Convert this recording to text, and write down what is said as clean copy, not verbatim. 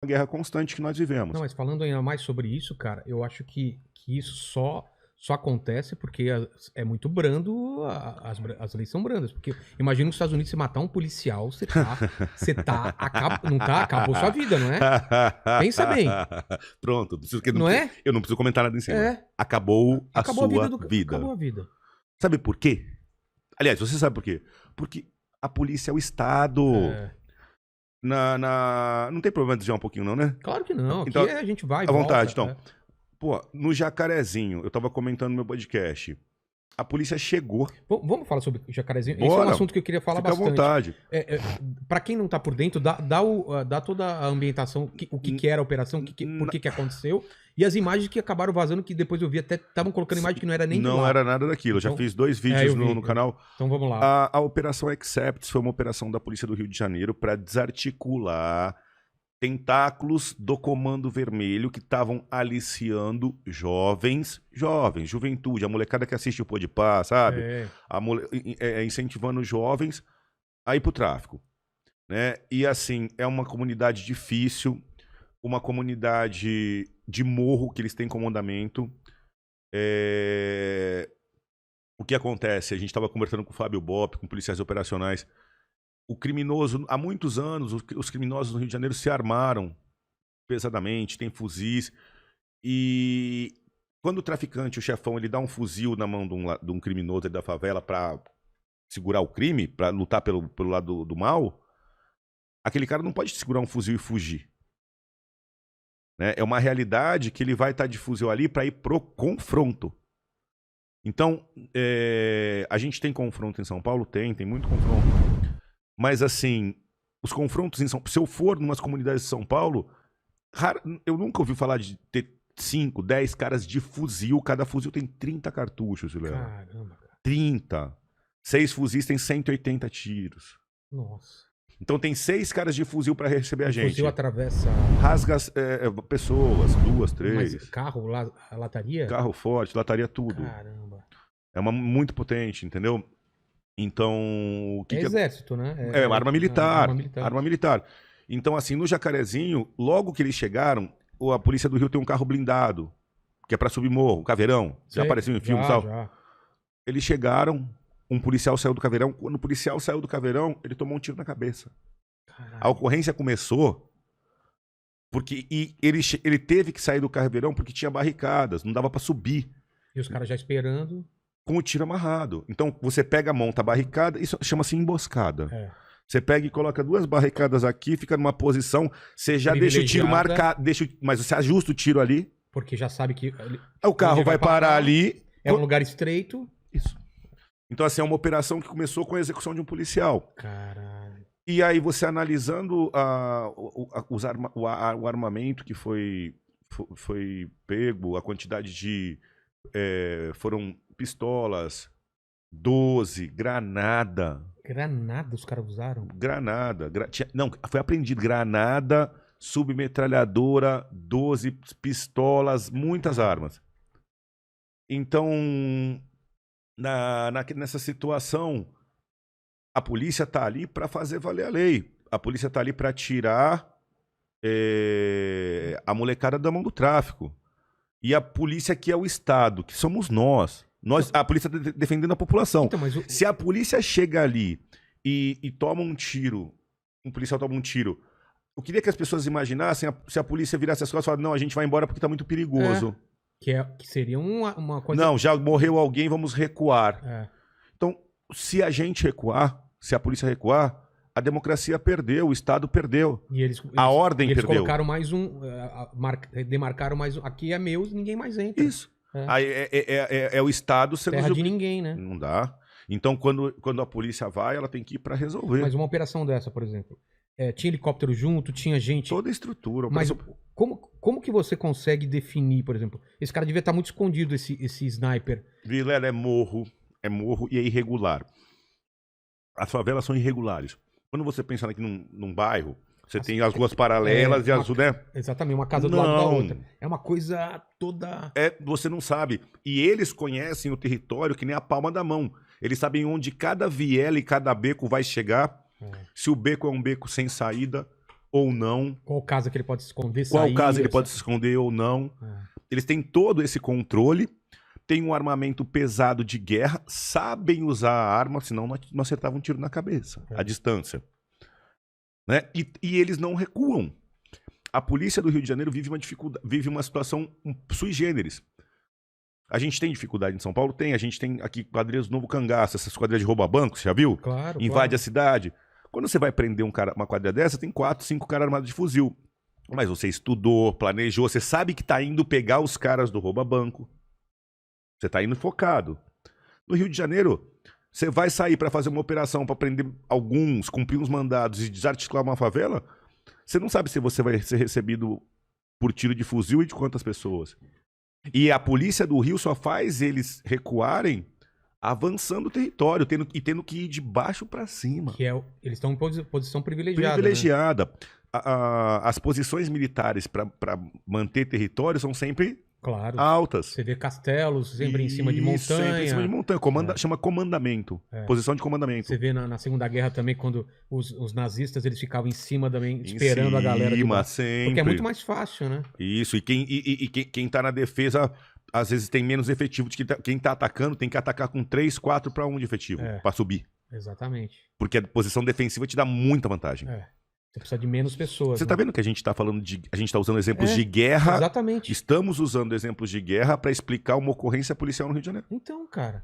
uma guerra constante que nós vivemos. Não, mas falando ainda mais sobre isso, cara, eu acho que isso só acontece porque é muito brando, as leis são brandas. Porque imagina nos Estados Unidos você matar um policial, não tá, acabou sua vida, não é? Pensa bem. Pronto, Não é? eu não preciso comentar nada em cima. É. Acabou a Acabou a sua vida vida. Acabou a vida. Sabe por quê? Aliás, você sabe por quê? Porque a polícia é o Estado. É. Não tem problema de desviar um pouquinho, não, né? Claro que não. Então, Aqui a gente vai e à vontade, volta. então. Pô, no Jacarezinho, eu tava comentando no meu podcast. A polícia chegou. Vamos falar sobre Jacarezinho? Bora. Esse é um assunto que eu queria falar Fica bastante. à vontade. Pra quem não tá por dentro, dá toda a ambientação, o que era a operação, por que aconteceu, e as imagens que acabaram vazando, que depois eu vi até estavam colocando imagem que não era nem de Não lá. era nada daquilo. Eu já Então, fiz 2 vídeos no canal. Então vamos lá. A Operação Accepts foi uma operação da Polícia do Rio de Janeiro para desarticular tentáculos do Comando Vermelho que estavam aliciando jovens, juventude, a molecada que assiste o Podpah, sabe? Incentivando jovens a ir pro tráfico, né? E assim, é uma comunidade difícil, uma comunidade de morro que eles têm comandamento. O que acontece? A gente estava conversando com o Fábio Bop, com policiais operacionais. O criminoso, há muitos anos, os criminosos no Rio de Janeiro se armaram pesadamente, tem fuzis. E quando o traficante, o chefão, ele dá um fuzil na mão de um criminoso da favela para segurar o crime, para lutar pelo lado do mal, aquele cara não pode segurar um fuzil e fugir. Né? É uma realidade que ele vai estar de fuzil ali para ir pro confronto. Então, a gente tem confronto em São Paulo? Tem muito confronto. Mas, assim, os confrontos em São Paulo... Se eu for em umas comunidades de São Paulo, eu nunca ouvi falar de ter 5, 10 caras de fuzil. Cada fuzil tem 30 cartuchos, Léo. Caramba, cara. 30. 6 fuzis tem 180 tiros. Nossa. Então tem 6 caras de fuzil para receber a gente. O fuzil atravessa... Rasga pessoas, 2, 3. Mas carro, lataria? Carro forte, lataria tudo. Caramba. É muito potente, entendeu? Então, o que exército, né? Arma militar. Arma militar. Então, assim, no Jacarezinho, logo que eles chegaram, a polícia do Rio tem um carro blindado, que é pra subir morro, o Caveirão. Já apareceu em filmes e tal? Já. Eles chegaram, um policial saiu do Caveirão. Quando o policial saiu do Caveirão, ele tomou um tiro na cabeça. Caralho. A ocorrência começou porque ele teve que sair do Caveirão porque tinha barricadas, não dava pra subir. E os caras já esperando... Com o tiro amarrado. Então, você pega a monta a barricada, isso chama-se emboscada. Você pega e coloca 2 barricadas aqui, fica numa posição, você já deixa o tiro marcado, mas você ajusta o tiro ali. Porque já sabe que... O carro vai parar ali. É um lugar estreito. Isso. Então, assim, é uma operação que começou com a execução de um policial. Caralho. E aí, você analisando o armamento que foi pego, a quantidade de... foram pistolas, 12, granada. Granada os caras usaram? Granada. Não, foi apreendido granada, submetralhadora, 12 pistolas, muitas armas. Então, nessa situação, a polícia tá ali para fazer valer a lei. A polícia tá ali para tirar a molecada da mão do tráfico. E a polícia que é o Estado, que somos nós. A polícia defendendo a população. Então, se a polícia chega ali e toma um tiro, um policial toma um tiro, eu queria que as pessoas imaginassem se a polícia virasse as costas e falasse, não, a gente vai embora porque tá muito perigoso. Que seria uma coisa... Não, já morreu alguém, vamos recuar. Então, se a gente recuar, se a polícia recuar, a democracia perdeu, o Estado perdeu. A ordem perdeu. Eles colocaram mais demarcaram mais um. Aqui é meu, ninguém mais entra. Isso. Aí é o Estado sendo... Terra de ninguém, né? Não dá. Então, quando a polícia vai, ela tem que ir para resolver. Mas uma operação dessa, por exemplo, tinha helicóptero junto, tinha gente... Toda a estrutura. Mas como que você consegue definir, por exemplo? Esse cara devia estar muito escondido, esse sniper. Vilela, é morro e é irregular. As favelas são irregulares. Quando você pensa aqui num bairro, você tem as ruas paralelas e as... né? Exatamente, uma casa do lado da outra. É uma coisa toda... Você não sabe. E eles conhecem o território que nem a palma da mão. Eles sabem onde cada viela e cada beco vai chegar. Se o beco é um beco sem saída, ou não. Qual casa que ele pode se esconder, Qual sair, casa ele pode se esconder ou não. Eles têm todo esse controle, têm um armamento pesado de guerra, sabem usar a arma, senão não acertavam um tiro na cabeça, à distância. Né? E eles não recuam. A polícia do Rio de Janeiro vive uma situação sui generis. A gente tem dificuldade em São Paulo? Tem. A gente tem aqui quadrilhas do Novo Cangaço, essas quadrilhas de rouba-banco, você já viu? Claro, Invade a cidade. Quando você vai prender uma quadrilha dessa, tem 4, 5 caras armados de fuzil. Mas você estudou, planejou, você sabe que tá indo pegar os caras do rouba-banco. Você tá indo focado. No Rio de Janeiro, você vai sair para fazer uma operação para prender alguns, cumprir uns mandados e desarticular uma favela, você não sabe se você vai ser recebido por tiro de fuzil e de quantas pessoas. E a polícia do Rio só faz eles recuarem avançando o território, tendo que ir de baixo para cima. Eles estão em posição privilegiada. Privilegiada. Né? As posições militares para manter território são sempre altas. Você vê castelos sempre em cima de montanha. Sempre em cima de montanha. Chama comandamento. Posição de comandamento. Você vê na Segunda Guerra também, quando os nazistas eles ficavam em cima também, esperando a galera de baixo. Sempre. Porque é muito mais fácil, né? Isso. E quem tá na defesa, às vezes tem menos efetivo. Quem tá atacando tem que atacar com 3, 4 para 1 de efetivo para subir. Exatamente. Porque a posição defensiva te dá muita vantagem. Você precisa de menos pessoas. Você tá vendo que a gente tá falando a gente tá usando exemplos de guerra. Exatamente. Estamos usando exemplos de guerra para explicar uma ocorrência policial no Rio de Janeiro. Então, cara.